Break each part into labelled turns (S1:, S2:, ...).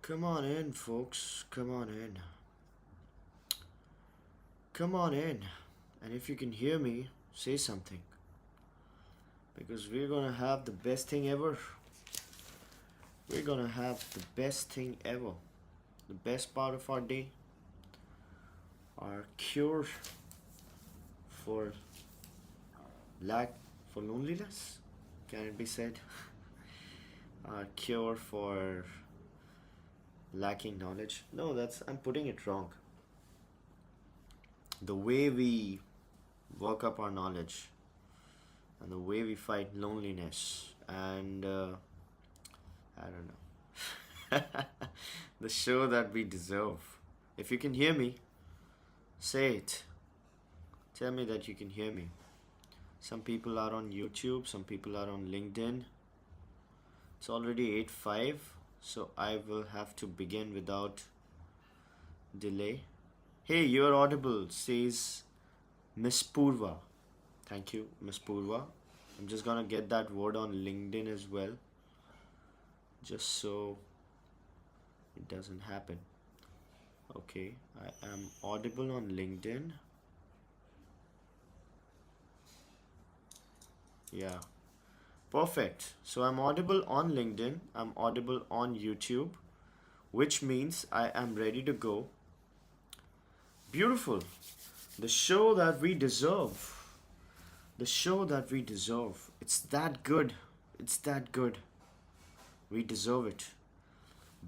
S1: Come on in, folks. Come on in. Come on in. And if you can hear me, say something. Because we're gonna have the best thing ever. We're gonna have the best thing ever. The best part of our day. Our cure for lack, for loneliness. Can it be said? Our cure for lacking knowledge. No, I'm putting it wrong. The way we work up our knowledge and the way we fight loneliness and I don't know. The show that we deserve. If you can hear me, say it. Tell me that you can hear me. Some people are on YouTube, some people are on LinkedIn. It's already 8:05, so I will have to begin without delay. Hey, you're audible, says Miss Purva. Thank you, Miss Purva. I'm just gonna get that word on LinkedIn as well, just so it doesn't happen. Okay, I am audible on LinkedIn. Yeah, perfect. So I'm audible on LinkedIn, I'm audible on YouTube, which means I am ready to go. Beautiful. The show that we deserve. The show that we deserve. It's that good. It's that good. We deserve it.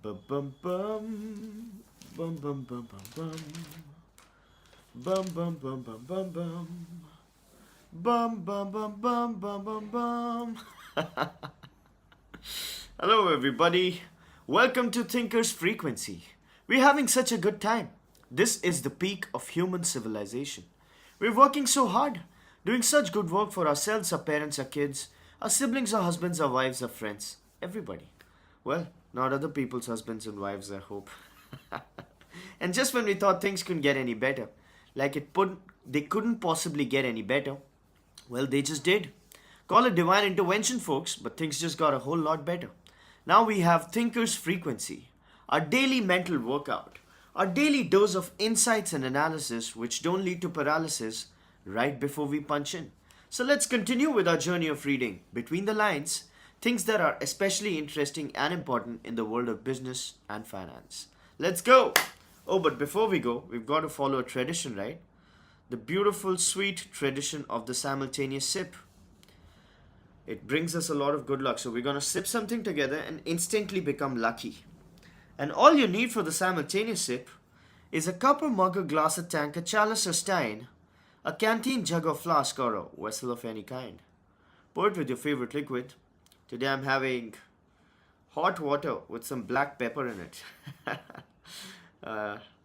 S1: Bum bum bum. Bum bum bum bum bum. Bum bum bum bum bum bum. Bum bum bum bum bum bum bum. Hello everybody. Welcome to Thinker's Frequency. We're having such a good time. This is the peak of human civilization. We're working so hard, doing such good work for ourselves, our parents, our kids, our siblings, our husbands, our wives, our friends, everybody. Well, not other people's husbands and wives, I hope. And just when we thought things couldn't get any better, they couldn't possibly get any better, well, they just did. Call it divine intervention, folks, but things just got a whole lot better. Now we have Thinker's Frequency, our daily mental workout, our daily dose of insights and analysis which don't lead to paralysis right before we punch in. So let's continue with our journey of reading between the lines, things that are especially interesting and important in the world of business and finance. Let's go! Oh, but before we go, we've got to follow a tradition, right? The beautiful, sweet tradition of the simultaneous sip. It brings us a lot of good luck. So we're going to sip something together and instantly become lucky. And all you need for the simultaneous sip is a cup or mug or glass or tank, a chalice or stein, a canteen jug or flask or a vessel of any kind. Pour it with your favorite liquid. Today I'm having hot water with some black pepper in it.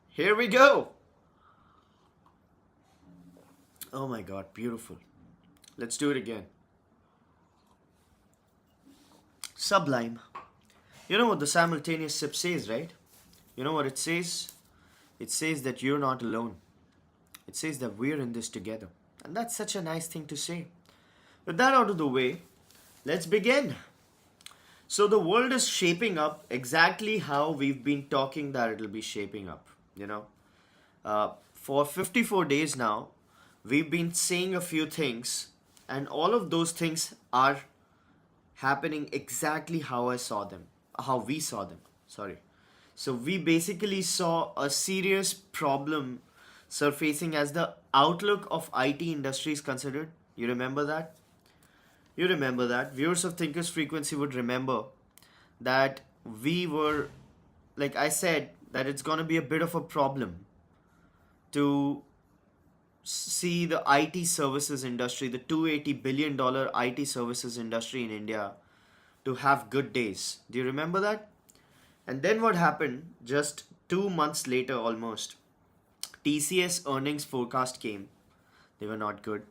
S1: Here we go. Oh my god, beautiful. Let's do it again. Sublime. You know what the simultaneous sip says, right? You know what it says? It says that you're not alone. It says that we're in this together. And that's such a nice thing to say. With that out of the way, let's begin. So the world is shaping up exactly how we've been talking that it'll be shaping up. For 54 days now, we've been saying a few things, and all of those things are happening exactly how we saw them. Sorry. So we basically saw a serious problem surfacing as the outlook of IT industry is considered. You remember that? You remember that. Viewers of Thinker's Frequency would remember that we were, like I said, that it's going to be a bit of a problem to see the IT services industry, the $280 billion IT services industry in India, to have good days. Do you remember that? And then what happened just 2 months later almost? TCS earnings forecast came. They were not good.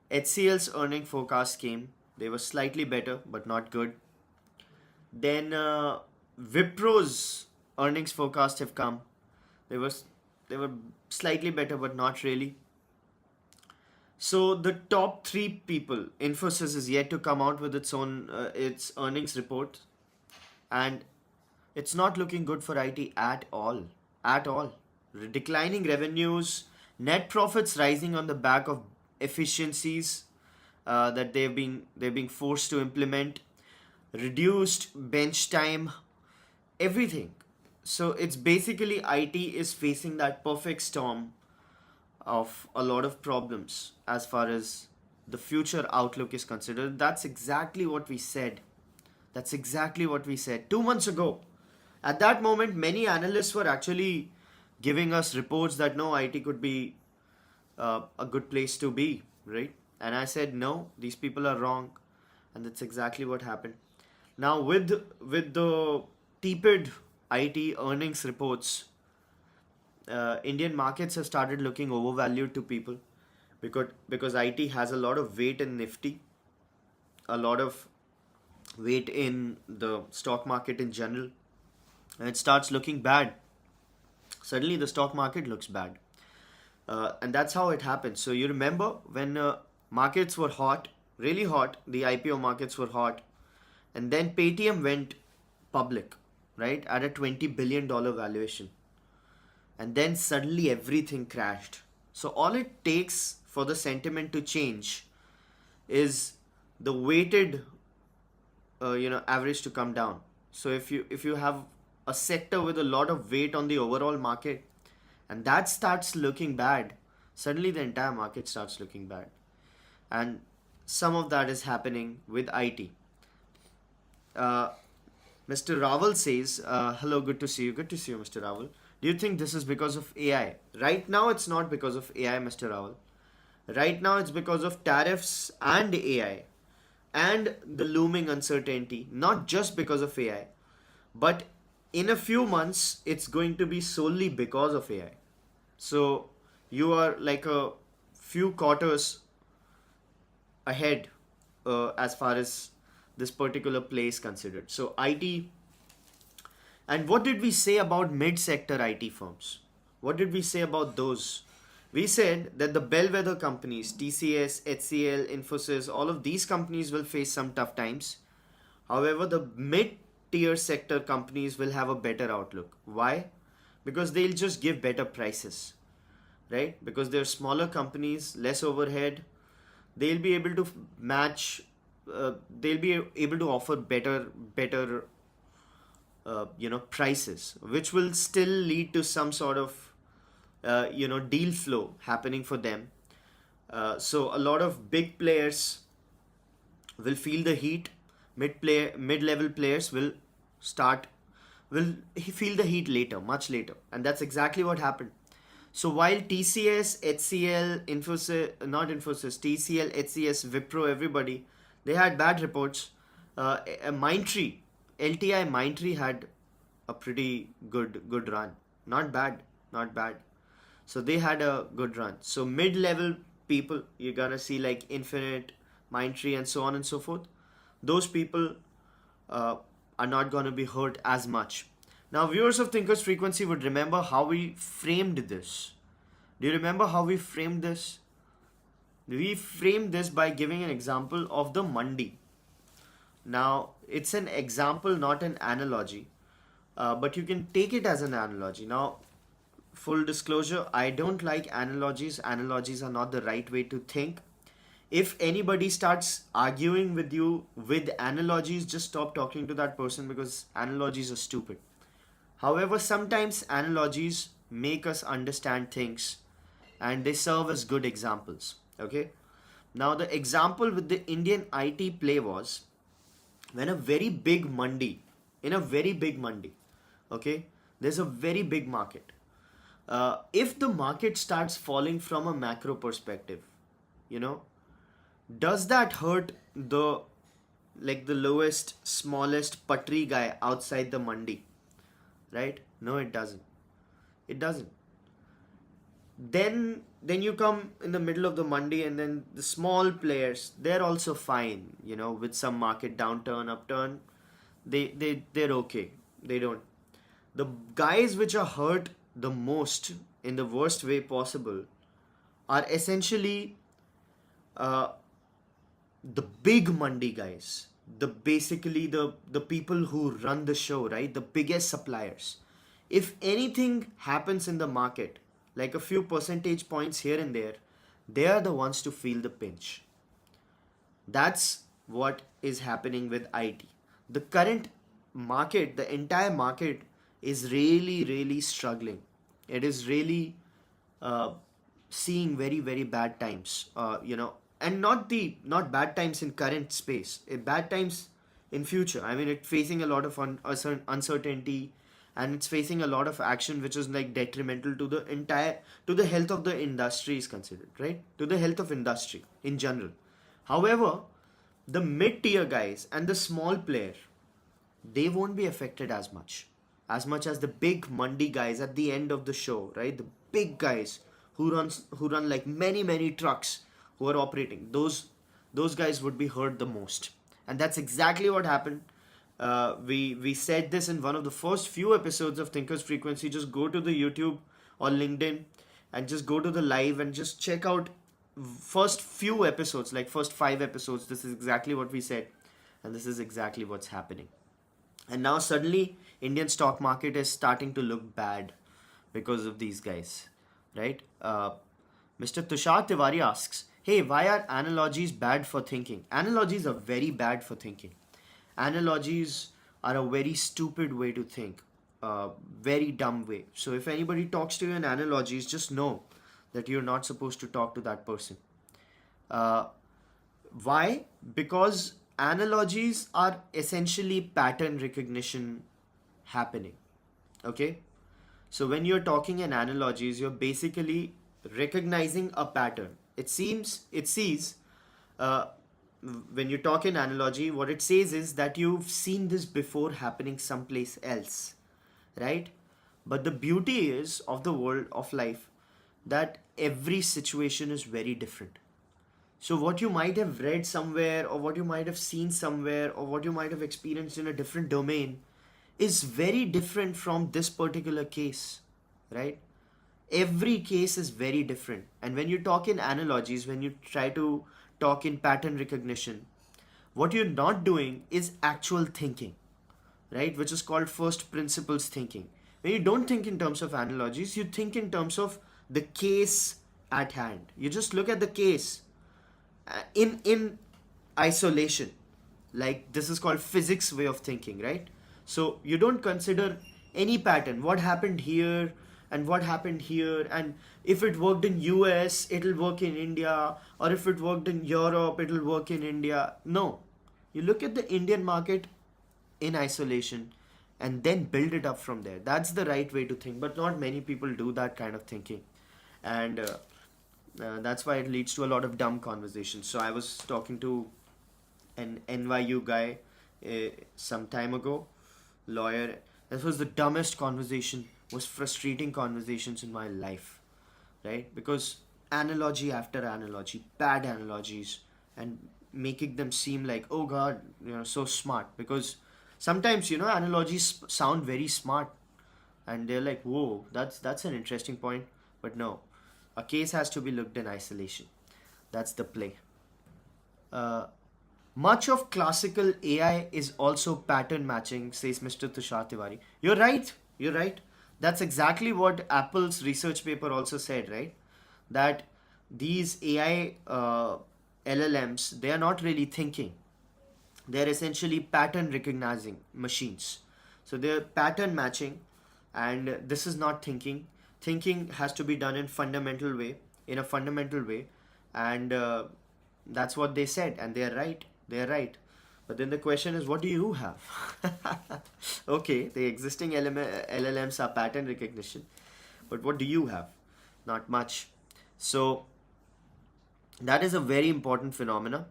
S1: HCL's earning forecast came. They were slightly better, but not good. Then Wipro's earnings forecast have come. They were slightly better, but not really. So the top three people, Infosys is yet to come out with its own its earnings report, and It's not looking good for IT at all. At all. Declining revenues, net profits rising on the back of efficiencies that they're being forced to implement, reduced bench time, everything. So it's basically IT is facing that perfect storm of a lot of problems as far as the future outlook is considered. That's exactly what we said. That's exactly what we said 2 months ago. At that moment, many analysts were actually giving us reports that no, IT could be a good place to be, right? And I said, no, these people are wrong. And that's exactly what happened. Now, with the tepid IT earnings reports, Indian markets have started looking overvalued to people because IT has a lot of weight in Nifty, a lot of weight in the stock market in general, and it starts looking bad. Suddenly, the stock market looks bad, and that's how it happens. So you remember when markets were hot, really hot, the IPO markets were hot, and then Paytm went public, right, at a $20 billion valuation, and then suddenly everything crashed. So all it takes for the sentiment to change is the weighted average to come down. So if you have a sector with a lot of weight on the overall market and that starts looking bad, suddenly the entire market starts looking bad. And some of that is happening with IT. uh, Mr. Raval says, hello, good to see you. Good to see you, Mr. Raval. Do you think this is because of AI? Right now, it's not because of AI, Mr. Raval. Right now, it's because of tariffs and AI and the looming uncertainty, not just because of AI, but in a few months, it's going to be solely because of AI. So you are like a few quarters ahead as far as this particular play is considered. So IT, and what did we say about mid-sector IT firms? What did we say about those? We said that the bellwether companies, TCS, HCL, Infosys, all of these companies will face some tough times. However, the mid-tier sector companies will have a better outlook. Why? Because they'll just give better prices, right? Because they're smaller companies, less overhead, they'll be able to match, they'll be able to offer better prices, which will still lead to some sort of deal flow happening for them. So a lot of big players will feel the heat. Mid-level players start will feel the heat later, much later, and that's exactly what happened. So while TCS, HCL, Infosys, not Infosys, TCL, HCS, Wipro, everybody, they had bad reports. Mindtree, LTI Mindtree had a pretty good run. Not bad, not bad. So they had a good run. So mid-level people, you're gonna see like Infinite, Mindtree, and so on and so forth. Those people uh, are not gonna be hurt as much. Now, viewers of Thinkers Frequency would remember how we framed this. Do you remember how we framed this? We framed this by giving an example of the Mandi. Now, it's an example, not an analogy, but you can take it as an analogy. Now, full disclosure, I don't like analogies. Analogies are not the right way to think. If anybody starts arguing with you with analogies, just stop talking to that person because analogies are stupid. However, sometimes analogies make us understand things and they serve as good examples. Okay. Now, the example with the Indian IT play was when a very big mandi, in a very big mandi, okay, there's a very big market. If the market starts falling from a macro perspective, you know, does that hurt the lowest, smallest patri guy outside the mandi? Right? No, it doesn't. It doesn't. Then you come in the middle of the mandi, and then the small players, they're also fine, with some market downturn, upturn, they're okay. They don't. The guys which are hurt the most in the worst way possible are essentially uh, the big mandi guys. the basically the people who run the show, right? The biggest suppliers. If anything happens in the market, like a few percentage points here and there, they are the ones to feel the pinch. That's what is happening with IT. The current market, the entire market is really, really struggling. It is really uh, seeing very, very bad times. And not bad times in current space, bad times in future. I mean, it's facing a lot of uncertainty, and it's facing a lot of action which is like detrimental to the entire to the health of the industry is considered, right? To the health of industry in general. However, the mid-tier guys and the small player, they won't be affected as much as the big Mandi guys at the end of the show, right? The big guys who run like many trucks who are operating. Those guys would be hurt the most, and that's exactly what happened. We said this in one of the first few episodes of Thinkers Frequency. Just go to the YouTube or LinkedIn and just go to the live and just check out first few episodes, like first 5 episodes. This is exactly what we said, and this is exactly what's happening. And now suddenly Indian stock market is starting to look bad because of these guys, right? Mr. Tushar Tiwari asks, hey, why are analogies bad for thinking? Analogies are very bad for thinking. Analogies are a very stupid way to think, very dumb way. So if anybody talks to you in analogies, just know that you're not supposed to talk to that person. Uh, why? Because analogies are essentially pattern recognition happening. Okay? So when you're talking in analogies, you're basically recognizing a pattern. It sees, uh, when you talk in analogy, what it says is that you've seen this before happening someplace else, right? But the beauty is of the world of life that every situation is very different. So, what you might have read somewhere, or what you might have seen somewhere, or what you might have experienced in a different domain is very different from this particular case, right? Every case is very different. And when you talk in analogies, when you try to talk in pattern recognition, what you're not doing is actual thinking, right? Which is called first principles thinking. When you don't think in terms of analogies, you think in terms of the case at hand. You just look at the case in isolation. Like, this is called physics way of thinking, right? So you don't consider any pattern, what happened here and what happened here, and if it worked in US it'll work in India, or if it worked in Europe it'll work in India. No, you look at the Indian market in isolation and then build it up from there. That's the right way to think, but not many people do that kind of thinking. And that's why it leads to a lot of dumb conversations. So I was talking to an NYU guy some time ago, lawyer. This was the dumbest conversation, most frustrating conversations in my life, right? Because analogy after analogy, bad analogies, and making them seem like, oh God, so smart. Because sometimes, analogies sound very smart, and they're like, whoa, that's an interesting point. But no, a case has to be looked in isolation. That's the play. Uh, Much of classical AI is also pattern matching, says Mr. Tushar Tiwari. You're right. You're right. That's exactly what Apple's research paper also said, right? That these AI LLMs, they are not really thinking. They're essentially pattern recognizing machines. So they're pattern matching, and this is not thinking. Thinking has to be done in a fundamental way, and that's what they said, and they're right. They're right. But then the question is, what do you have? Okay, the existing LLMs are pattern recognition, but what do you have? Not much. So that is a very important phenomena,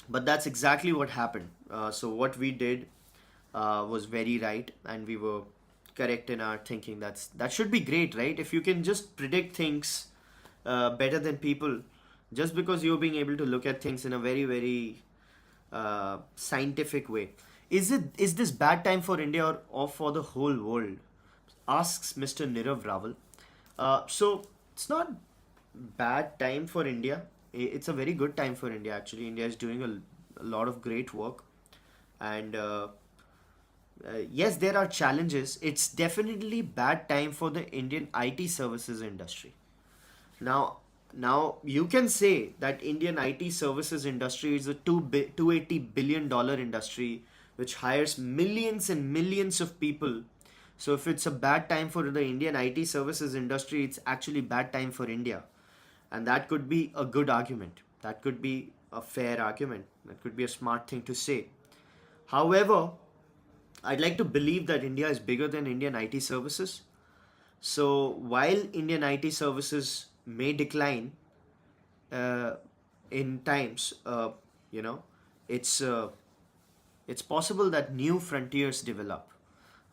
S1: but that's exactly what happened. So what we did was very right, and we were correct in our thinking. That should be great, right? If you can just predict things better than people, just because you're being able to look at things in a very, very scientific way. Is this bad time for India, or for the whole world? Asks Mr. Nirav Raval. So it's not bad time for India. It's a very good time for India actually. India is doing a lot of great work. And yes, there are challenges. It's definitely bad time for the Indian IT services industry. Now, now you can say that Indian IT services industry is a 280 billion dollar industry which hires millions and millions of people. So if it's a bad time for the Indian IT services industry, it's actually bad time for India. And that could be a good argument. That could be a fair argument. That could be a smart thing to say. However, I'd like to believe that India is bigger than Indian IT services. So while Indian IT services may decline uh, in times, you know, it's uh, it's possible that new frontiers develop,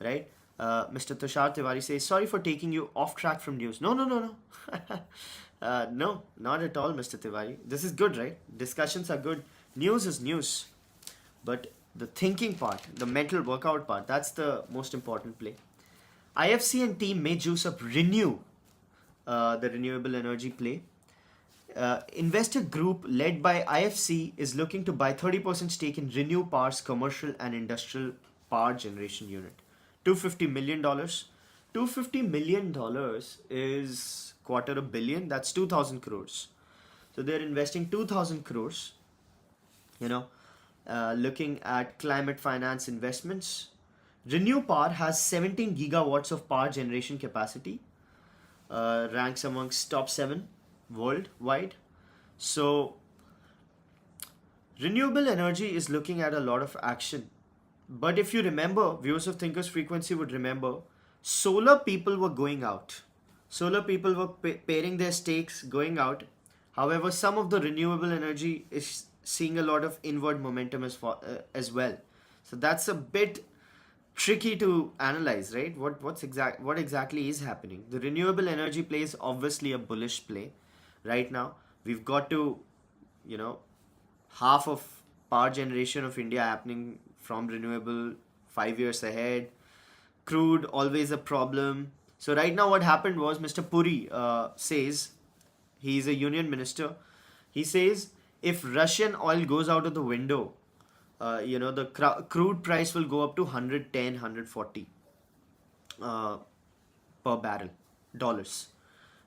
S1: right? Mr. Tushar Tiwari says, "Sorry for taking you off track from news." No, no, no, no. No, not at all, Mr. Tiwari. This is good, right? Discussions are good. News is news. But the thinking part, the mental workout part, that's the most important play. IFC and team may juice up Renew, the renewable energy play. Investor group led by IFC is looking to buy 30% stake in Renew Power's commercial and industrial power generation unit. $250 million. $250 million is quarter a billion. That's 2,000 crores. So they're investing 2,000 crores, you know, looking at climate finance investments. Renew Power has 17 gigawatts of power generation capacity, ranks amongst top 7 worldwide. So, renewable energy is looking at a lot of action. But if you remember, viewers of Thinkers Frequency would remember, solar people were going out. Solar people were pairing their stakes, going out. However, some of the renewable energy is seeing a lot of inward momentum as well. So that's a bit tricky to analyze, right? What exactly is happening? The renewable energy play is obviously a bullish play right now. We've got to, you know, half of power generation of India happening from renewable, 5 years ahead. Crude always a problem. So right now what happened was Mr. Puri says, he's a union minister. He says if Russian oil goes out of the window, the crude price will go up to 110, 140 per barrel dollars.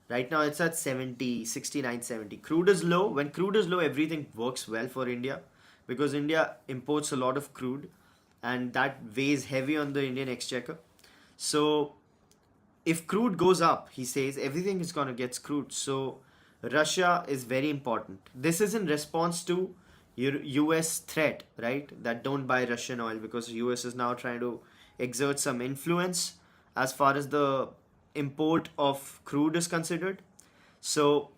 S1: Right now it's at 70, 69, 70. Crude is low. When crude is low, everything works well for India because India imports a lot of crude and that weighs heavy on the Indian exchequer. So if crude goes up, he says everything is going to get screwed. So Russia is very important. This is in response to US threat, right? That don't buy Russian oil because US is now trying to exert some influence as far as the import of crude is considered. So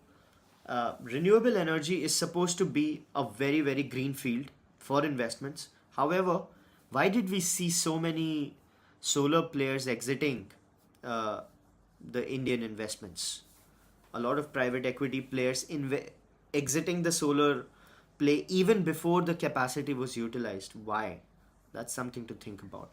S1: renewable energy is supposed to be a very, very green field for investments. However, why did we see so many solar players exiting the Indian investments? A lot of private equity players exiting the solar play even before the capacity was utilized. Why? That's something to think about.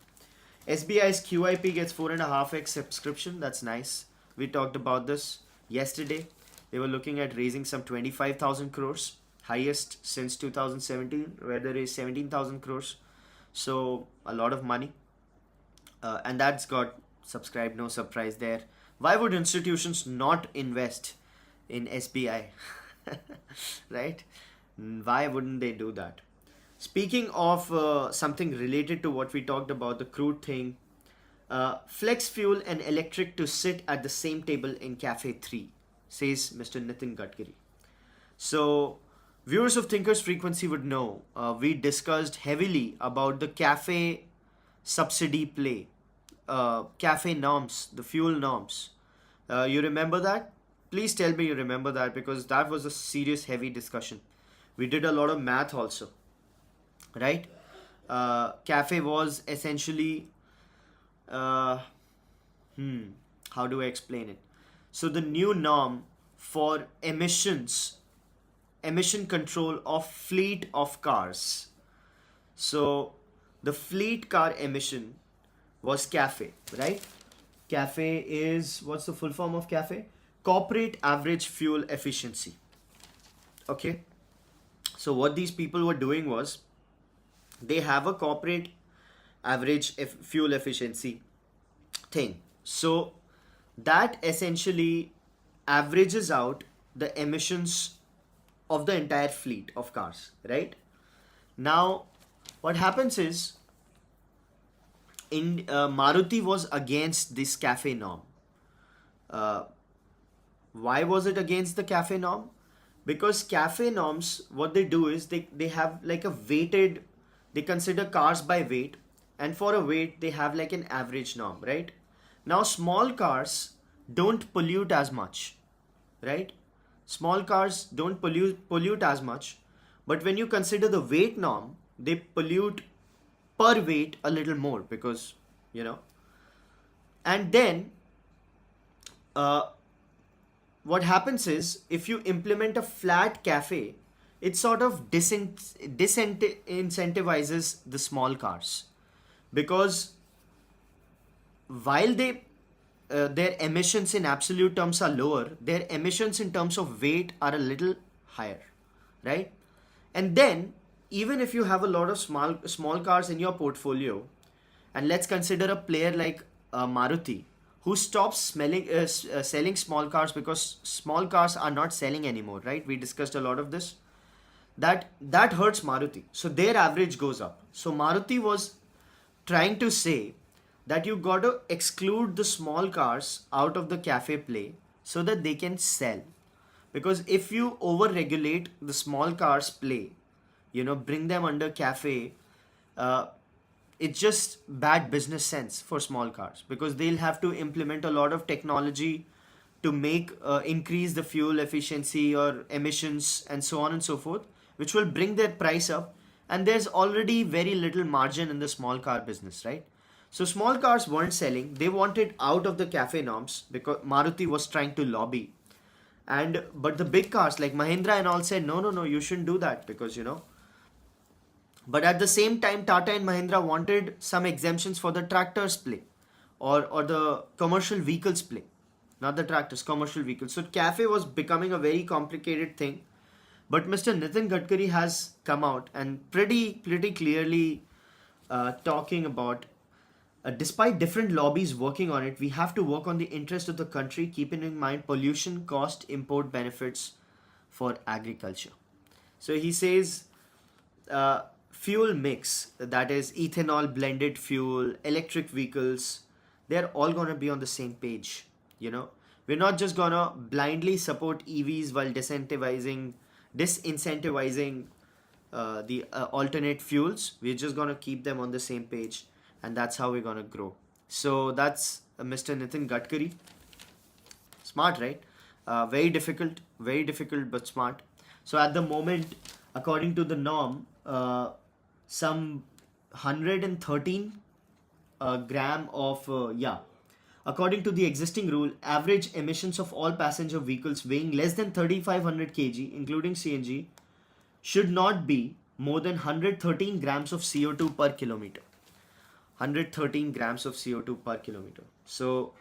S1: SBI's QIP gets 4.5x subscription. That's nice. We talked about this yesterday. They were looking at raising some 25,000 crores, highest since 2017, where they raised 17,000 crores. So a lot of money. And that's got subscribed, no surprise there. Why would institutions not invest in SBI? Right? Why wouldn't they do that? Speaking of something related to what we talked about, the crude thing, flex fuel and electric to sit at the same table in Cafe 3, says Mr. Nitin Gadkari. So, viewers of Thinkers Frequency would know we discussed heavily about the cafe subsidy play, cafe norms, the fuel norms. You remember that? Please tell me you remember that because that was a serious, heavy discussion. We did a lot of math also, right? Cafe was essentially, how do I explain it? So the new norm for emission control of fleet of cars. So the fleet car emission was CAFE, right? CAFE is, what's the full form of CAFE? Corporate Average Fuel Efficiency. Okay. So what these people were doing was they have a corporate average fuel efficiency thing. So that essentially averages out the emissions of the entire fleet of cars, right? Now, what happens is in Maruti was against this cafe norm. Uh, why was it against the cafe norm? Because cafe norms, what they do is they have like a weighted, they consider cars by weight, and for a weight they have like an average norm, right? Now small cars don't pollute as much, right? Small cars don't pollute as much, but when you consider the weight norm, they pollute per weight a little more because you know. And then uh, what happens is if you implement a flat cafe, it sort of disincentivizes the small cars because while their emissions in absolute terms are lower, their emissions in terms of weight are a little higher, right? And then even if you have a lot of small cars in your portfolio, and let's consider a player like Maruti, who stops selling small cars because small cars are not selling anymore, right? We discussed a lot of this. That hurts Maruti, so their average goes up. So Maruti was trying to say that you got to exclude the small cars out of the cafe play so that they can sell, because if you over regulate the small cars play, bring them under cafe, uh, it's just bad business sense for small cars because they'll have to implement a lot of technology to make increase the fuel efficiency or emissions and so on and so forth, which will bring their price up, and there's already very little margin in the small car business, right? So small cars weren't selling, they wanted out of the cafe norms because Maruti was trying to lobby. And but the big cars like Mahindra and all said no, no, no, you shouldn't do that because but at the same time, Tata and Mahindra wanted some exemptions for the tractors play, or the commercial vehicles play, not the tractors, commercial vehicles. So cafe was becoming a very complicated thing. But Mr. Nitin Gadkari has come out and pretty clearly talking about, despite different lobbies working on it, we have to work on the interest of the country, keeping in mind pollution, cost, import benefits for agriculture. So he says uh, fuel mix, that is ethanol blended fuel, electric vehicles, they're all going to be on the same page. We're not just going to blindly support EVs while disincentivizing the alternate fuels. We're just going to keep them on the same page, and that's how we're going to grow. So that's Mr. Nitin Gadkari. Smart, right? Very difficult, but smart. So at the moment, according to the norm, some 113 gram of according to the existing rule, average emissions of all passenger vehicles weighing less than 3500 kg, including CNG, should not be more than 113 grams of CO2 per kilometer. 113 grams of CO2 per kilometer. So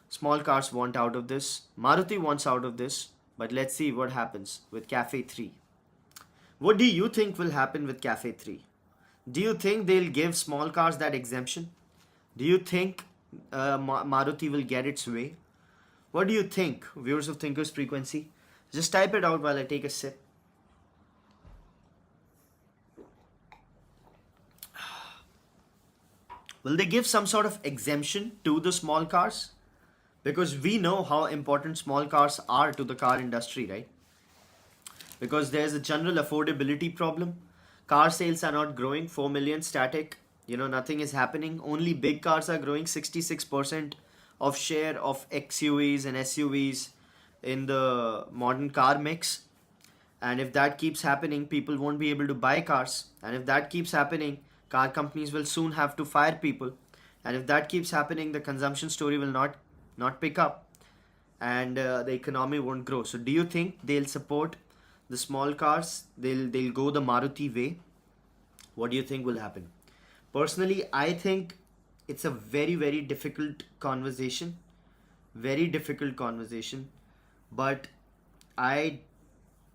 S1: small cars want out of this. Maruti wants out of this. But let's see what happens with Cafe 3. What do you think will happen with Cafe 3? Do you think they'll give small cars that exemption? Do you think Maruti will get its way? What do you think, viewers of Thinkers Frequency? Just type it out while I take a sip. Will they give some sort of exemption to the small cars? Because we know how important small cars are to the car industry, right? Because there's a general affordability problem. Car sales are not growing, 4 million static. Nothing is happening. Only big cars are growing, 66% of share of XUVs and SUVs in the modern car mix. And if that keeps happening, people won't be able to buy cars. And if that keeps happening, car companies will soon have to fire people. And if that keeps happening, the consumption story will not pick up, and the economy won't grow. So do you think they'll support the small cars? They'll go the Maruti way? What do you think will happen? Personally, I think it's a very difficult conversation. Very difficult conversation. But I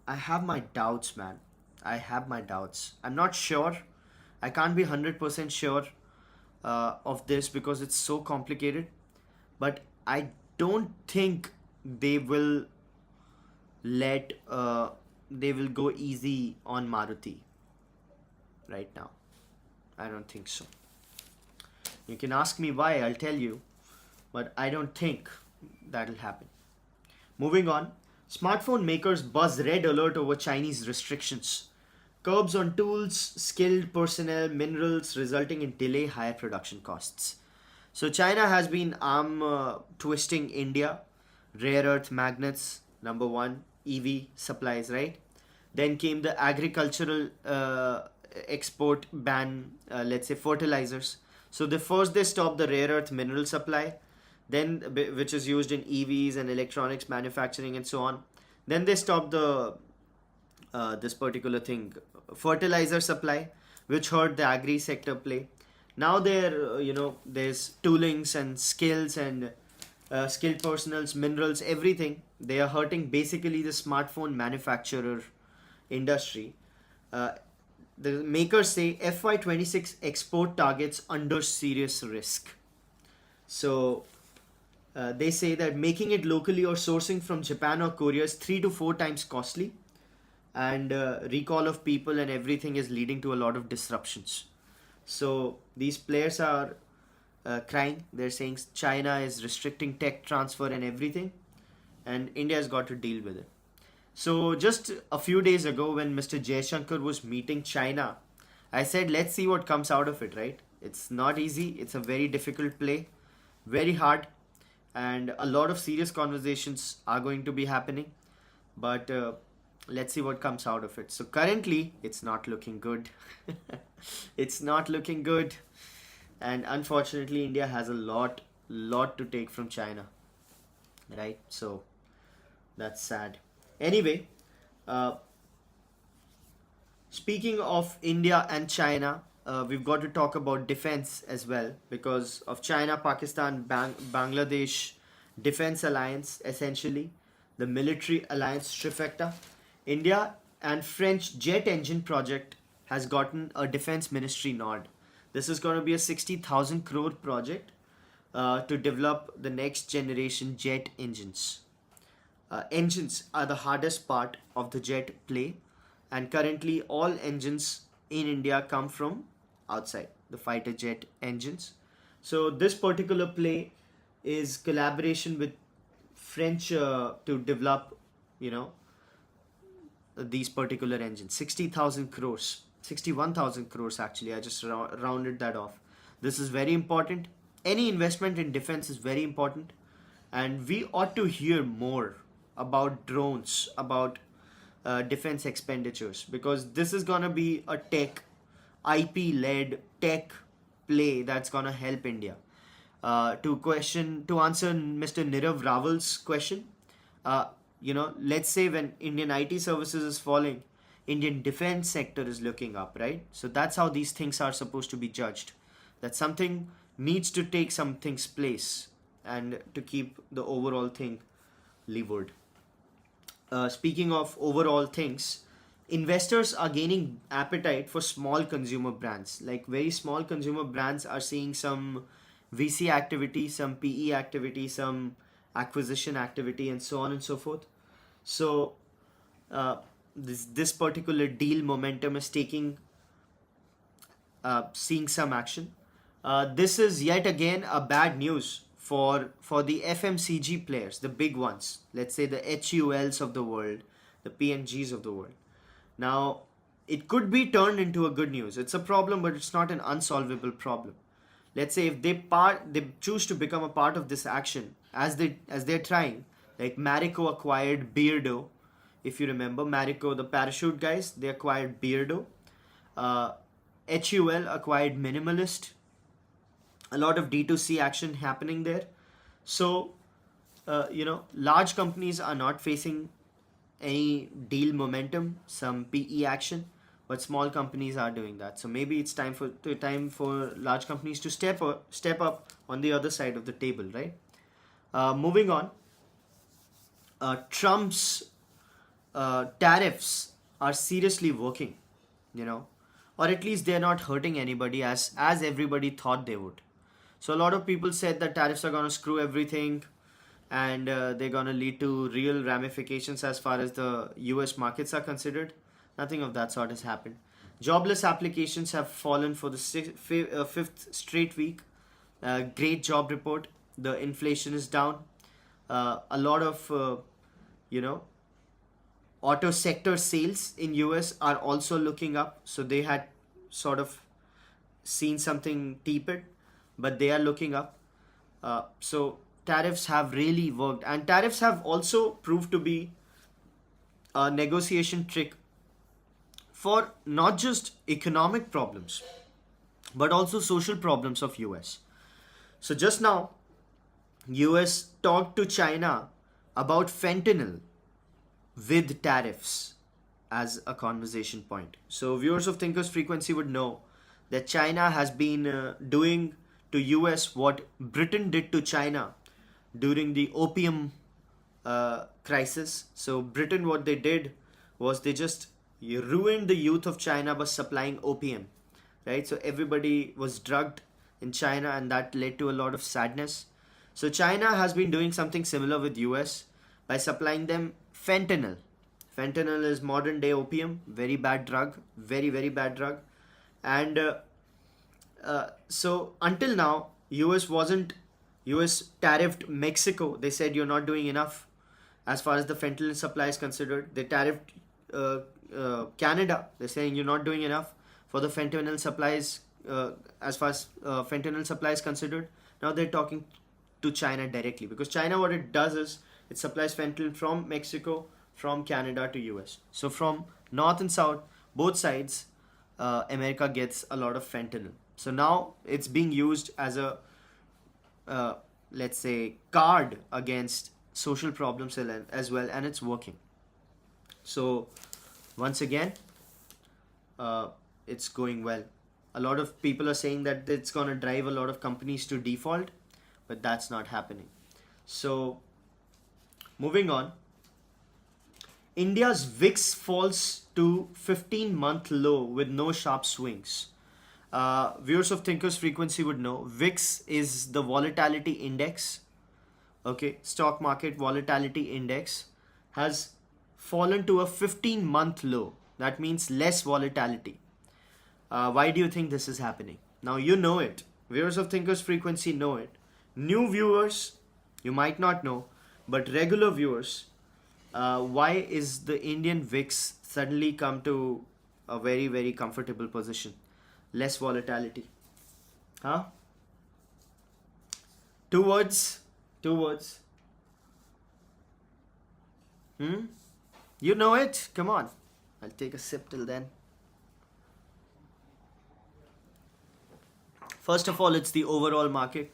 S1: have my doubts, man. I have my doubts. I'm not sure I can't be 100% sure of this because it's so complicated, but I don't think they will let they will go easy on Maruti right now. I don't think so. You can ask me why, I'll tell you, but I don't think that'll happen. Moving on, smartphone makers buzz red alert over Chinese restrictions. Curbs on tools, skilled personnel, minerals, resulting in delay, higher production costs. So China has been arm twisting India, rare earth magnets, number one, EV supplies, right? Then came the agricultural export ban, let's say fertilizers. So they stopped the rare earth mineral supply, then which is used in EVs and electronics manufacturing and so on. Then they stopped the this particular thing, fertilizer supply, which hurt the agri sector play. Now there's toolings and skills and skilled personals, minerals, everything. They are hurting basically the smartphone manufacturer industry. Uh, the makers say FY26 export targets under serious risk. So they say that making it locally or sourcing from Japan or Korea is 3 to 4 times costly, and recall of people and everything is leading to a lot of disruptions. So these players are crying. They're saying China is restricting tech transfer and everything, and India has got to deal with it. So just a few days ago, when Mr. Jaishankar was meeting China, I said, let's see what comes out of it, right? It's not easy. It's a very difficult play, very hard, and a lot of serious conversations are going to be happening. But let's see what comes out of it. So currently, it's not looking good. It's not looking good, and unfortunately, India has a lot to take from China, right? So that's sad. Anyway, uh, speaking of India and China, we've got to talk about defense as well because of China, Pakistan, Bangladesh defense alliance, essentially the military alliance trifecta. India and French jet engine project has gotten a defense ministry nod. This is going to be a 60,000 crore project to develop the next generation jet engines. Engines are the hardest part of the jet play, and currently all engines in India come from outside, the fighter jet engines. So this particular play is collaboration with French to develop, you know, these particular engines. 60,000 crores, 61,000 crores actually. I just rounded that off. This is very important. Any investment in defense is very important, and we ought to hear more about drones, about defense expenditures, because this is gonna be a tech, IP led tech play that's gonna help India. To answer Mr. Nirav Raval's question, let's say when Indian IT services is falling, Indian defense sector is looking up, right? So that's how these things are supposed to be judged. That something needs to take something's place and to keep the overall thing levered. Speaking of overall things, investors are gaining appetite for small consumer brands. Like very small consumer brands are seeing some VC activity, some PE activity, some acquisition activity, and so on and so forth. So this particular deal momentum is seeing some action. This is yet again a bad news for the FMCG players, the big ones. Let's say the HULs of the world, the PNGs of the world. Now, it could be turned into a good news. It's a problem, but it's not an unsolvable problem. Let's say if they choose to become a part of this action, as they're trying, like Marico acquired Beardo. If you remember, Marico, the parachute guys, they acquired Beardo. Uh, HUL acquired Minimalist. A lot of D2C action happening there. So, large companies are not facing any deal momentum, some PE action, but small companies are doing that. So maybe it's time for large companies to step up on the other side of the table, right? Moving on, Trump's tariffs are seriously working. You know, or at least they're not hurting anybody as everybody thought they would. So a lot of people said that tariffs are going to screw everything, and they're going to lead to real ramifications as far as the US markets are considered. Nothing of that sort has happened. Jobless applications have fallen for the fifth straight week. Great job report. The inflation is down. A lot of you know auto sector sales in US are also looking up. So they had sort of seen something tepid, but they are looking up. So tariffs have really worked, and tariffs have also proved to be a negotiation trick for not just economic problems but also social problems of US. So just now, US talked to China about fentanyl with tariffs as a conversation point. So viewers of Thinkers Frequency would know that China has been doing to US what Britain did to China during the opium crisis. So Britain, what they did was they just ruined the youth of China by supplying opium, right? So everybody was drugged in China, and that led to a lot of sadness. So China has been doing something similar with US by supplying them fentanyl. Fentanyl is modern day opium, very bad drug, very very bad drug, and so until now, US tariffed Mexico. They said you're not doing enough as far as the fentanyl supply is considered. They tariffed Canada. They're saying you're not doing enough for the fentanyl supplies as far as fentanyl supply is considered. Now they're talking to China directly, because China, what it does is it supplies fentanyl from Mexico, from Canada to US. So from north and south, both sides, America gets a lot of fentanyl. So now it's being used as a let's say card against social problems as well, and it's working. So once again, it's going well. A lot of people are saying that it's going to drive a lot of companies to default, but that's not happening. So moving on, India's VIX falls to 15-month low with no sharp swings. Viewers of Thinkers Frequency would know VIX is the volatility index. Okay, stock market volatility index has fallen to a 15-month low. That means less volatility. Why do you think this is happening? Now you know it. Viewers of Thinkers Frequency know it. New viewers, you might not know, but regular viewers, why is the Indian VIX suddenly come to a very very comfortable position? Less volatility. Huh? Two words. Two words. You know it. Come on. I'll take a sip till then. First of all, it's the overall market,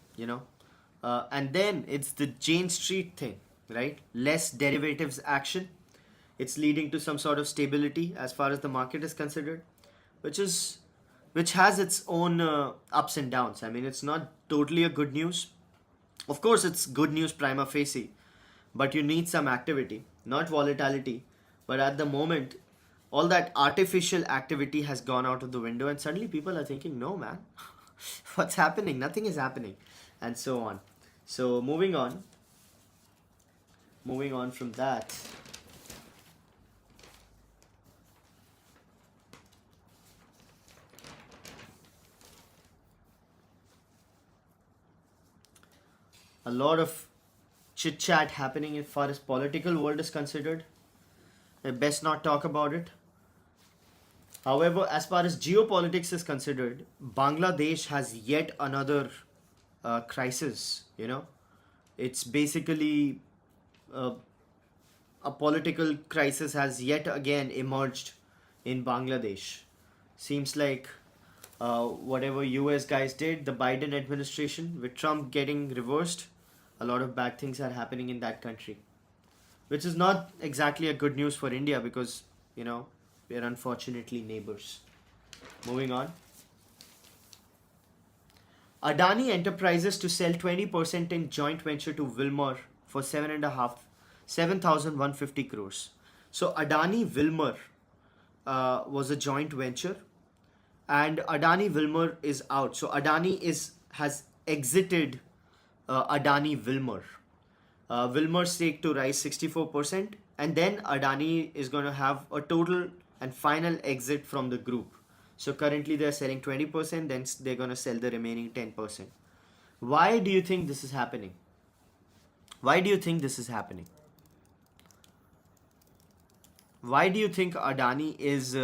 S1: and then it's the Jane Street thing, right? Less derivatives action. It's leading to some sort of stability as far as the market is considered, which has its own ups and downs. I mean, it's not totally a good news. Of course, it's good news prima facie, but you need some activity, not volatility. But at the moment, all that artificial activity has gone out of the window, and suddenly people are thinking, no, man, what's happening? Nothing is happening, and so on. So moving on from that. A lot of chit chat happening as far as political world is considered. I best not talk about it. However, as far as geopolitics is considered, Bangladesh has yet another crisis. It's basically a political crisis has yet again emerged in Bangladesh. Seems like whatever US guys did, the Biden administration, with Trump getting reversed, a lot of bad things are happening in that country, which is not exactly a good news for India, because we are unfortunately neighbors. Moving on. Adani Enterprises to sell 20% in joint venture to Wilmar for 7,150 crores. So Adani Wilmar was a joint venture, and Adani Wilmar is out. So Adani is has exited Adani Wilmar. Wilmar's stake to rise 64%, and then Adani is going to have a total and final exit from the group. So currently they're selling 20%, then they're going to sell the remaining 10%. Why do you think this is happening? Why do you think this is happening? Why do you think Adani is,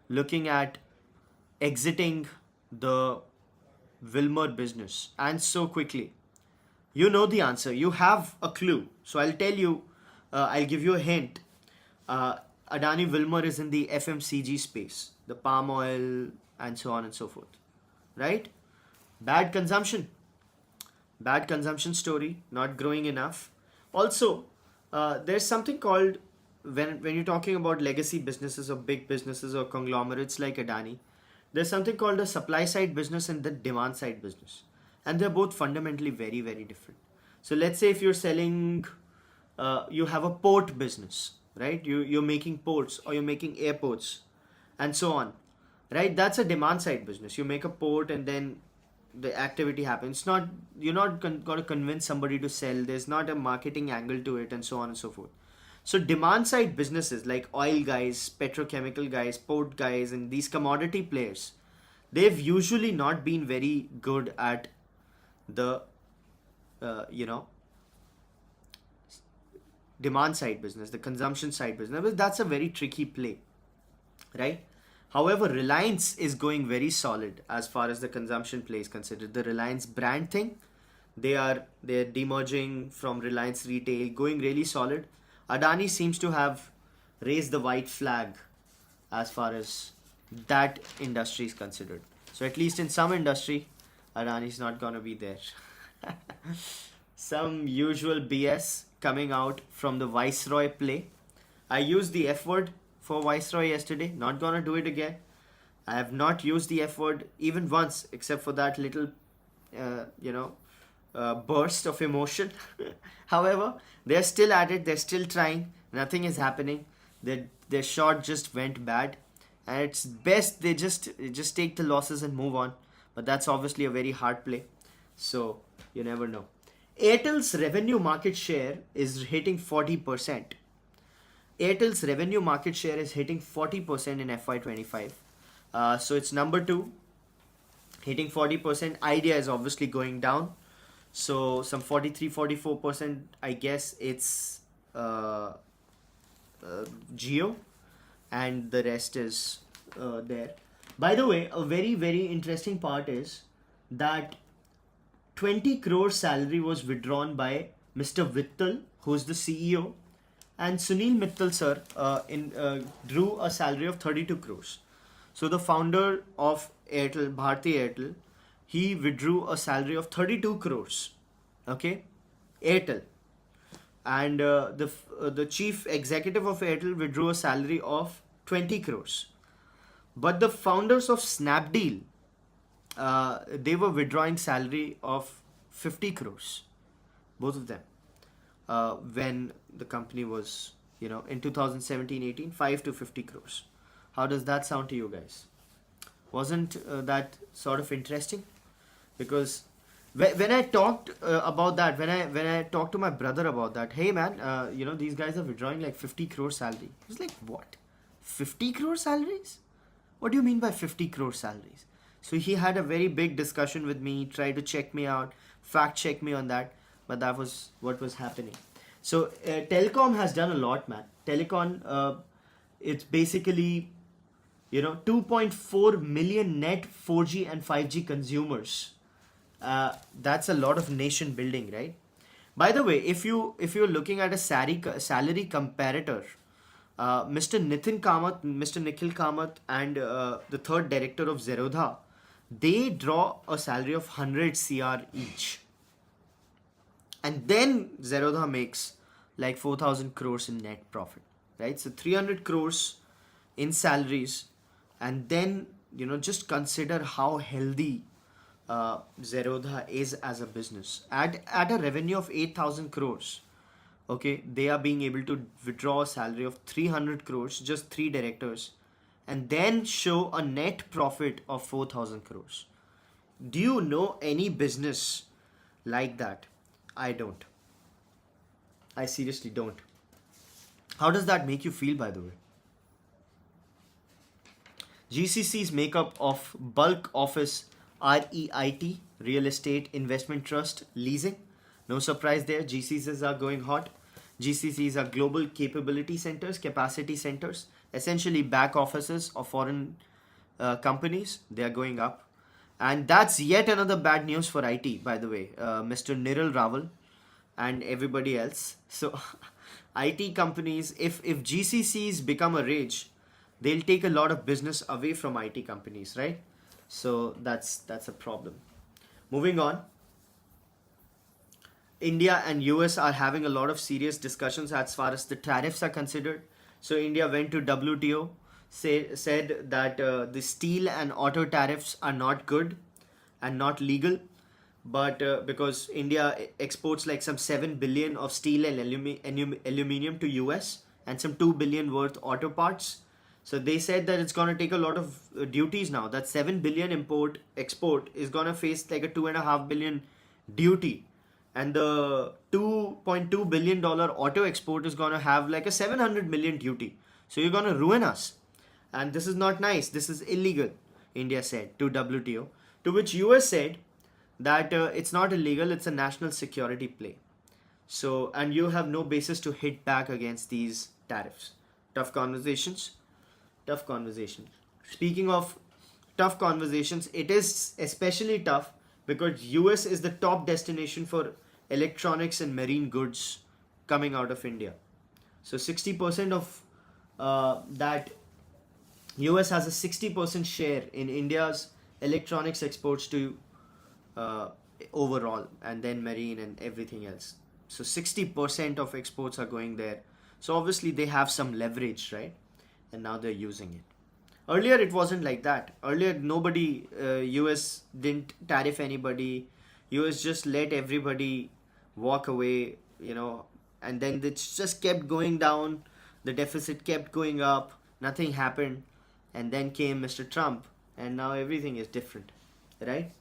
S1: looking at exiting the Wilmer business and so quickly? You know the answer. You have a clue. So I'll tell you, I'll give you a hint. Adani Wilmer is in the FMCG space, the palm oil and so on and so forth. Right? Bad consumption. Bad consumption story, not growing enough. Also, there's something called, when you're talking about legacy businesses or big businesses or conglomerates like Adani, there's something called a supply side business and the demand side business, and they're both fundamentally very, very different. So let's say if you're selling, you have a port business, right? You're making ports or you're making airports and so on, right? That's a demand side business. You make a port and then the activity happens. Not You're not going to convince somebody to sell. There's not a marketing angle to it and so on and so forth. So demand side businesses like oil guys, petrochemical guys, port guys, and these commodity players, they've usually not been very good at the demand side business, the consumption side business. But that's a very tricky play, right? However, Reliance is going very solid as far as the consumption play is considered. The Reliance brand thing, they're demerging from Reliance Retail, going really solid. Adani seems to have raised the white flag as far as that industry is considered. So at least in some industry, Adani is not gonna be there. Some usual BS coming out from the Viceroy play. I used the F word for Viceroy yesterday. Not gonna do it again. I have not used the F word even once, except for that little, burst of emotion. However, they're still at it. They're still trying. Nothing is happening. Their shot just went bad, and it's best they just take the losses and move on. But that's obviously a very hard play. So you never know. Airtel's revenue market share is hitting 40%. Airtel's revenue market share is hitting 40% in FY25. So it's number 2, hitting 40%. Idea is obviously going down. So some 43-44%, I guess it's Geo, and the rest is there. By the way, a very, very interesting part is that 20 crore salary was withdrawn by Mr. Vittal, who's the CEO, and Sunil Mittal sir drew a salary of 32 crores. So the founder of Airtel, Bharti Airtel, he withdrew a salary of 32 crores. Okay, Airtel. And the chief executive of Airtel withdrew a salary of 20 crores. But the founders of Snapdeal, they were withdrawing salary of 50 crores, both of them, when the company was, in 2017-18, 5 to 50 crores. How does that sound to you guys? Wasn't that sort of interesting? Because when I talked about that, when I talked to my brother about that, hey man, these guys are withdrawing like 50 crore salary. He was like, what? 50 crore salaries? What do you mean by 50 crore salaries? So he had a very big discussion with me, tried to check me out, fact check me on that, but that was what was happening. So telecom has done a lot, man. Telecom, it's basically 2.4 million net 4G and 5G consumers. That's a lot of nation building, right? By the way, if you're looking at a salary comparator, Mr. Nikhil Kamath and the third director of Zerodha, they draw a salary of 100 CR each. And then Zerodha makes like 4,000 crores in net profit, right? So 300 crores in salaries, and then just consider how healthy Zerodha is as a business. At a revenue of 8,000 crores, okay, they are being able to withdraw a salary of 300 crores, just 3 directors, and then show a net profit of 4,000 crores. Do you know any business like that? I don't. I seriously don't. How does that make you feel, by the way? GCCs make up of bulk office REIT, real estate investment trust leasing. No surprise there, GCCs are going hot. GCCs are global capability centers, capacity centers, essentially back offices of foreign companies. They are going up. And that's yet another bad news for IT, by the way, Mr. Niral Raval and everybody else. So, IT companies, if GCCs become a rage, they'll take a lot of business away from IT companies, right? So that's a problem. Moving on, India and US are having a lot of serious discussions as far as the tariffs are considered. So India went to WTO, said that the steel and auto tariffs are not good and not legal, but because India exports like some 7 billion of steel and aluminium to US and some 2 billion worth auto parts. So they said that it's going to take a lot of duties now. That 7 billion import export is going to face like a 2.5 billion duty, and the 2.2 billion dollar auto export is going to have like a 700 million duty. So you're going to ruin us, and this is not nice. This is illegal, India said to WTO, to which US said that it's not illegal, it's a national security play. So, and you have no basis to hit back against these tariffs. Tough conversations. Tough conversation. Speaking of tough conversations, it is especially tough because US is the top destination for electronics and marine goods coming out of India. So 60% of that US has a 60% share in India's electronics exports to overall, and then marine and everything else. So 60% of exports are going there. So obviously they have some leverage, right? And now they're using it. Earlier it wasn't like that. Earlier nobody, US didn't tariff anybody. US just let everybody walk away, and then it just kept going down. The deficit kept going up. Nothing happened. And then came Mr. Trump, and now everything is different, right?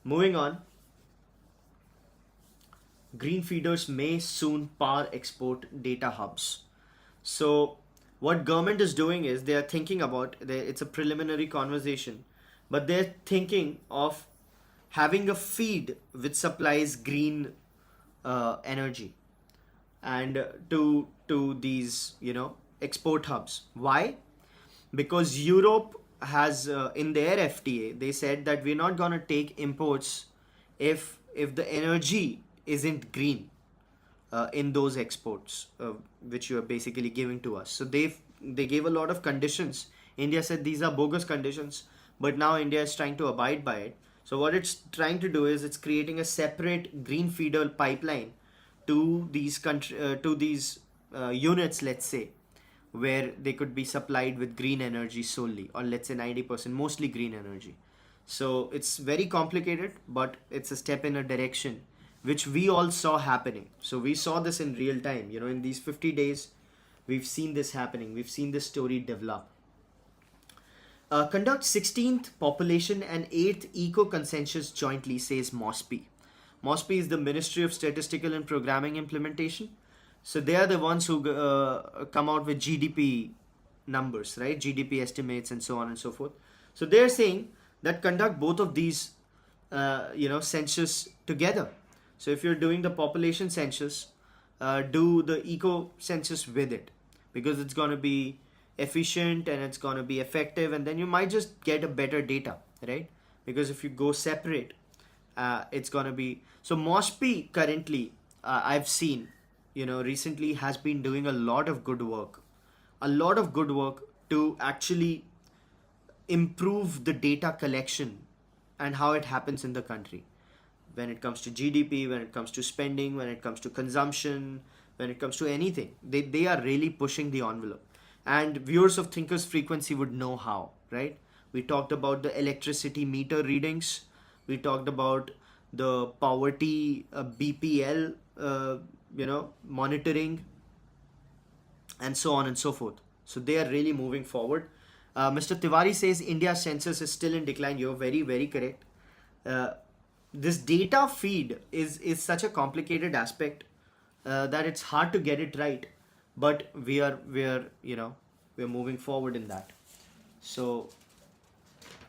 S1: Moving on. Green feeders may soon power export data hubs. So what government is doing is they are thinking about, it's a preliminary conversation, but they're thinking of having a feed which supplies green energy and to these export hubs. Why? Because Europe has in their FTA they said that we're not going to take imports if the energy isn't green in those exports which you are basically giving to us. So they gave a lot of conditions. India said these are bogus conditions, but now India is trying to abide by it. So what it's trying to do is it's creating a separate green feeder pipeline to these units, let's say, where they could be supplied with green energy solely, or let's say 90% mostly green energy. So it's very complicated, but it's a step in a direction which we all saw happening. So we saw this in real time. In these 50 days, we've seen this happening. We've seen this story develop. Conduct 16th population and 8th eco-consensus jointly, says MOSPI. MOSPI is the Ministry of Statistical and Programming Implementation. So they are the ones who come out with GDP numbers, right? GDP estimates and so on and so forth. So they're saying that conduct both of these, census together. So if you're doing the population census, do the eco census with it, because it's going to be efficient and it's going to be effective, and then you might just get a better data, right? Because if you go separate, it's going to be... So MOSPI currently, I've seen, recently has been doing a lot of good work to actually improve the data collection and how it happens in the country. When it comes to GDP, when it comes to spending, when it comes to consumption, when it comes to anything, they are really pushing the envelope. And viewers of Thinkers Frequency would know how, right? We talked about the electricity meter readings. We talked about the poverty BPL, monitoring, and so on and so forth. So they are really moving forward. Mr. Tiwari says India's census is still in decline. You're very, very correct. Uh, this data feed is such a complicated aspect that it's hard to get it right. But we are we're moving forward in that. So,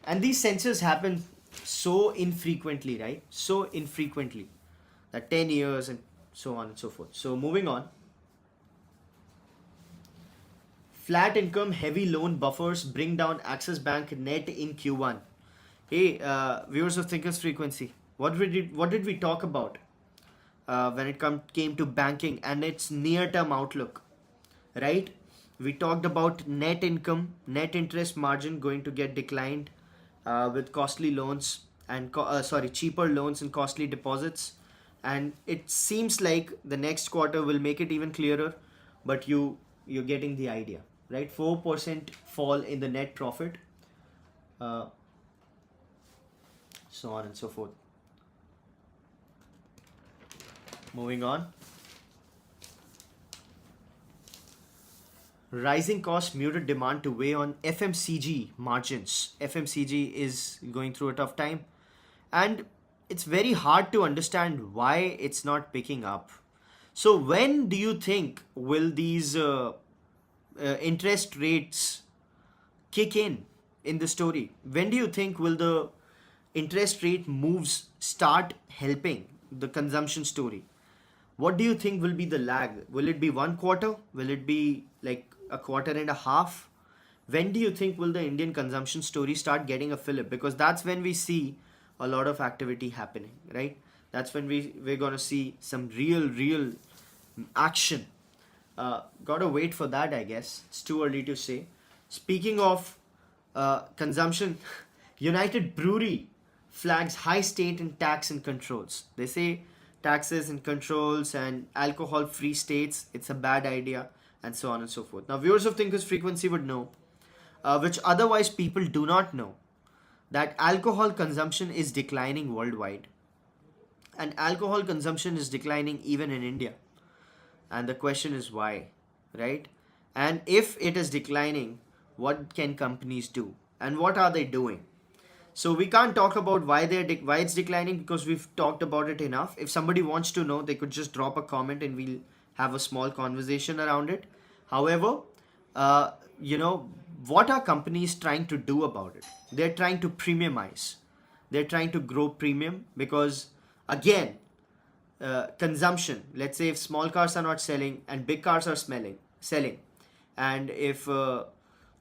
S1: and these censuses happen so infrequently, right? So infrequently that 10 years and so on and so forth. So moving on. Flat income, heavy loan buffers bring down Axis Bank net in Q1. Hey, viewers of Thinkers Frequency, what did we talk about when it came to banking and its near-term outlook, right? We talked about net income, net interest margin going to get declined with costly loans and cheaper loans and costly deposits, and it seems like the next quarter will make it even clearer. But you're getting the idea, right? 4% fall in the net profit, uh, so on and so forth. Moving on. Rising costs muted demand to weigh on FMCG margins. FMCG is going through a tough time, and it's very hard to understand why it's not picking up. So, when do you think will these interest rates kick in the story? When do you think will the interest rate moves start helping the consumption story? What do you think will be the lag? Will it be 1 quarter? Will it be like a quarter and a half? When do you think will the Indian consumption story start getting a fillip? Because that's when we see a lot of activity happening, right? That's when we're gonna see some real action. Gotta wait for that, I guess. It's too early to say. Speaking of consumption, United Brewery flags high state in tax and controls. They say taxes and controls and alcohol free states, it's a bad idea, and so on and so forth. Now, viewers of Thinkers Frequency would know, which otherwise people do not know, that alcohol consumption is declining worldwide. And alcohol consumption is declining even in India. And the question is why, right? And if it is declining, what can companies do? And what are they doing? So we can't talk about why it's declining, because we've talked about it enough. If somebody wants to know, they could just drop a comment and we'll have a small conversation around it. However, uh, what are companies trying to do about it? They're trying to premiumize. They're trying to grow premium because, again, consumption. Let's say if small cars are not selling and big cars are selling, and if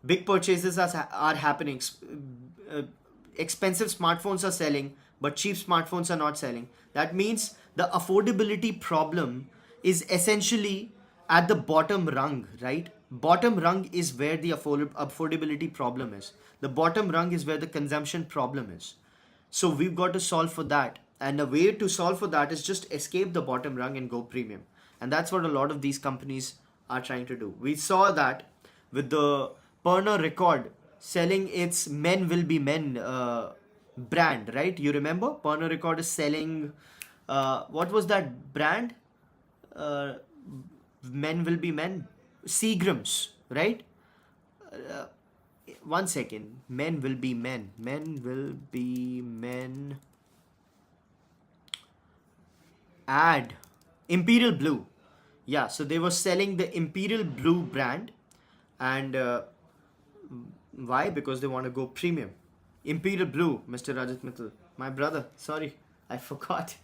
S1: big purchases are happening, expensive smartphones are selling, but cheap smartphones are not selling. That means the affordability problem is essentially at the bottom rung, right? Bottom rung is where the affordability problem is. The bottom rung is where the consumption problem is. So we've got to solve for that. And the way to solve for that is just escape the bottom rung and go premium. And that's what a lot of these companies are trying to do. We saw that with the Pernod Record selling its Men Will Be Men brand, right? You remember? Pernod Record is selling, what was that brand? Uh, Men Will Be Men. Seagrams, right? Uh, 1 second. Men Will Be Men. Men Will Be Men. Ad. Imperial Blue. Yeah, so they were selling the Imperial Blue brand. And why? Because they want to go premium. Imperial Blue, Mr. Rajat Mittal. My brother, sorry, I forgot.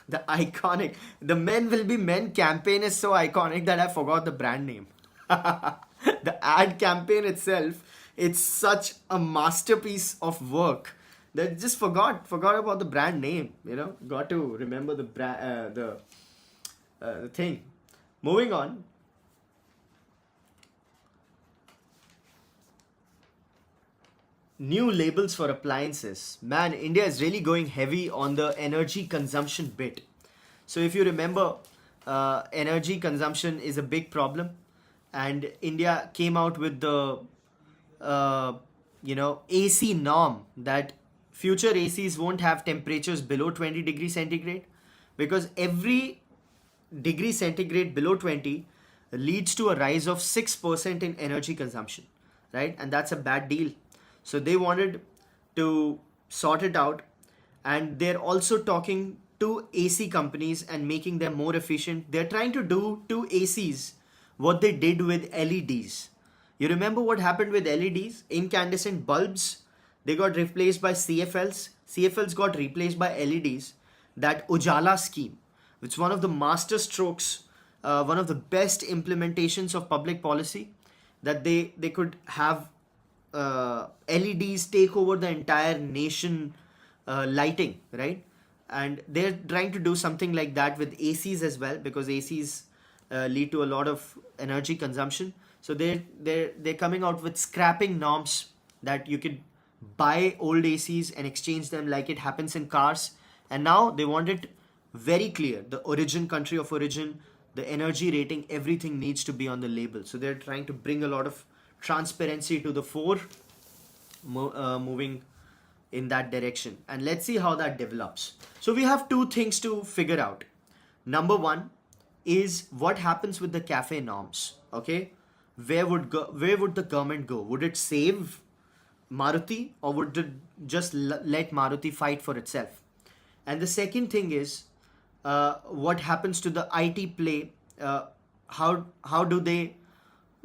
S1: The iconic, the Men Will Be Men campaign is so iconic that I forgot the brand name. The ad campaign itself, it's such a masterpiece of work that just forgot about the brand name. Got to remember the brand, the thing. Moving on. New labels for appliances. Man, India is really going heavy on the energy consumption bit. So if you remember, energy consumption is a big problem, and India came out with the AC norm that future ACs won't have temperatures below 20 degrees centigrade, because every degree centigrade below 20 leads to a rise of 6% in energy consumption, right? And that's a bad deal. So they wanted to sort it out, and they're also talking to AC companies and making them more efficient. They're trying to do to ACs what they did with LEDs. You remember what happened with LEDs? Incandescent bulbs, they got replaced by CFLs. CFLs got replaced by LEDs. That Ujala scheme, which is one of the master strokes, one of the best implementations of public policy, that they could have LEDs take over the entire nation lighting, right? And they're trying to do something like that with ACs as well, because ACs lead to a lot of energy consumption. So they're coming out with scrapping norms that you could buy old ACs and exchange them like it happens in cars. And now they want it very clear: the origin, country of origin, the energy rating, everything needs to be on the label. So they're trying to bring a lot of transparency to the fore, moving in that direction. And let's see how that develops. So we have two things to figure out. Number one is what happens with the cafe norms. Okay, where would the government go? Would it save Maruti, or would it just let Maruti fight for itself? And the second thing is, what happens to the IT play? How do they?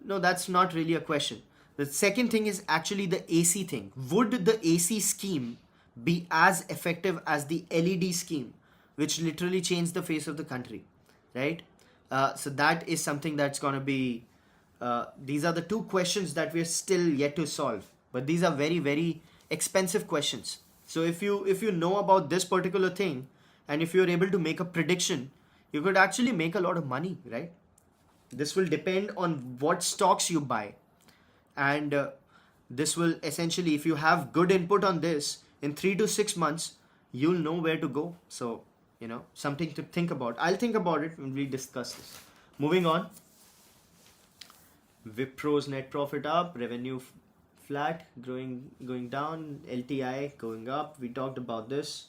S1: No, that's not really a question. The second thing is actually the AC thing. Would the AC scheme be as effective as the LED scheme, which literally changed the face of the country, right? So that is something that's going to be. These are the two questions that we're still yet to solve, but these are very, very expensive questions. So if you know about this particular thing, and if you're able to make a prediction, you could actually make a lot of money, right? This will depend on what stocks you buy, and this will essentially, if you have good input on this, in 3 to 6 months you'll know where to go. So something to think about. I'll think about it when we discuss this. Moving on. Wipro's net profit up, revenue flat, going down, LTI going up. We talked about this.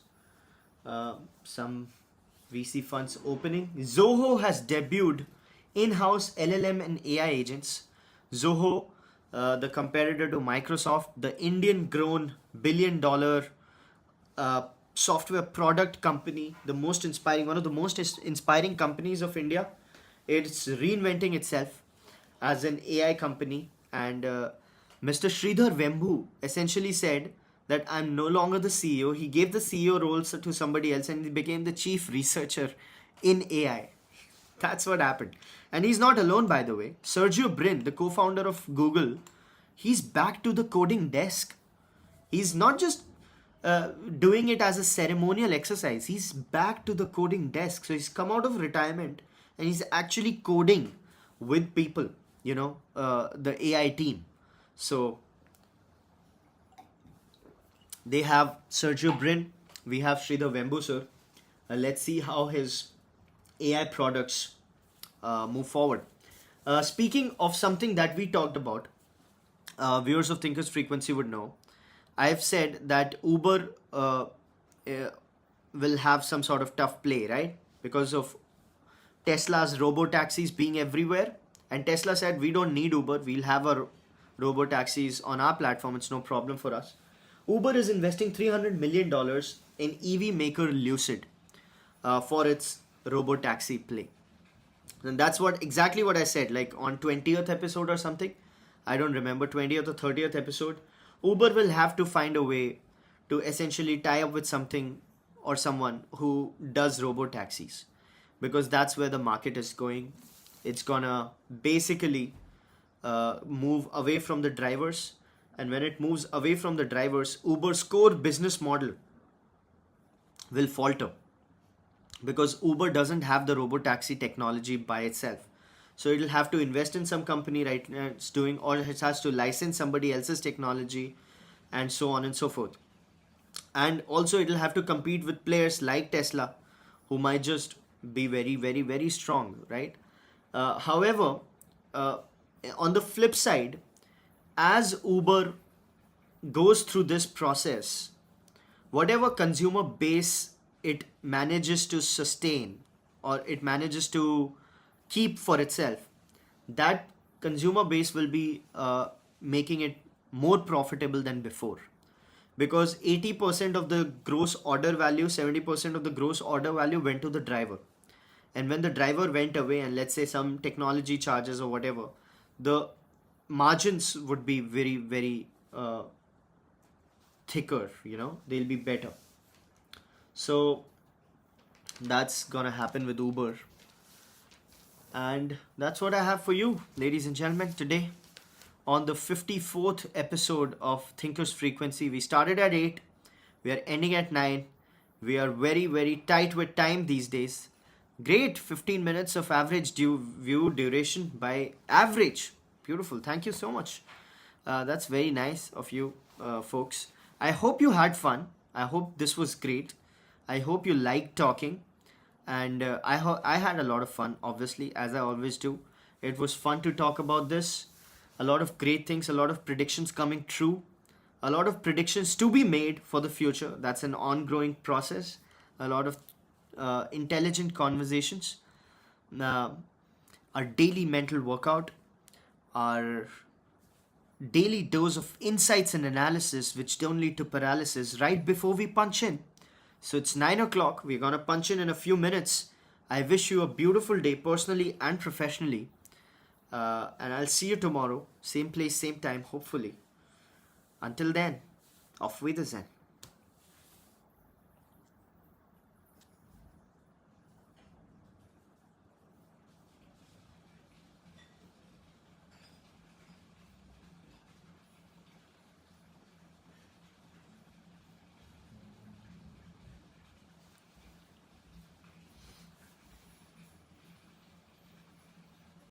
S1: Some VC funds opening. Zoho has debuted in-house LLM and AI agents. Zoho, the competitor to Microsoft, the Indian-grown billion-dollar software product company, one of the most inspiring companies of India. It's reinventing itself as an AI company, and Mr. Sridhar Vembu essentially said that I'm no longer the CEO. He gave the CEO roles to somebody else and he became the chief researcher in AI. That's what happened. And he's not alone, by the way. Sergey Brin, the co-founder of Google, he's back to the coding desk. He's not just doing it as a ceremonial exercise. He's back to the coding desk. So he's come out of retirement and he's actually coding with people, the AI team. So they have Sergey Brin, we have Sridhar Vembu, sir. Let's see how his AI products move forward. Speaking of something that we talked about, viewers of Thinkers Frequency would know, I've said that Uber will have some sort of tough play, right? Because of Tesla's robo-taxis being everywhere. And Tesla said, we don't need Uber. We'll have our robo-taxis on our platform. It's no problem for us. Uber is investing $300 million in EV maker Lucid for its robo-taxi play. And that's exactly what I said, like on 20th episode or something. I don't remember, 20th or 30th episode. Uber will have to find a way to essentially tie up with something or someone who does robo-taxis, because that's where the market is going. It's gonna basically move away from the drivers, and when it moves away from the drivers, Uber's core business model will falter, because Uber doesn't have the robo-taxi technology by itself. So it'll have to invest in some company right now it's doing, or it has to license somebody else's technology, and so on and so forth. And also it'll have to compete with players like Tesla, who might just be very, very, very strong, right? However, on the flip side, as Uber goes through this process, whatever consumer base it manages to sustain or it manages to keep for itself, that consumer base will be making it more profitable than before, because 80% of the gross order value, 70% of the gross order value went to the driver. And when the driver went away, and let's say some technology charges or whatever, the margins would be very, very thicker, they'll be better. So that's gonna happen with Uber. And that's what I have for you, ladies and gentlemen, today on the 54th episode of Thinkers Frequency. We started at 8, we are ending at 9. We are very, very tight with time these days. Great, 15 minutes of average view duration by average. Beautiful, thank you so much. That's very nice of you, folks. I hope you had fun. I hope this was great. I hope you liked talking. And I had a lot of fun, obviously, as I always do. It was fun to talk about this. A lot of great things, a lot of predictions coming true, a lot of predictions to be made for the future. That's an ongoing process. A lot of intelligent conversations. Our daily mental workout, our daily dose of insights and analysis, which don't lead to paralysis, right before we punch in. So it's 9 o'clock. We're going to punch in a few minutes. I wish you a beautiful day, personally and professionally. And I'll see you tomorrow. Same place, same time, hopefully. Until then, auf Wiedersehen.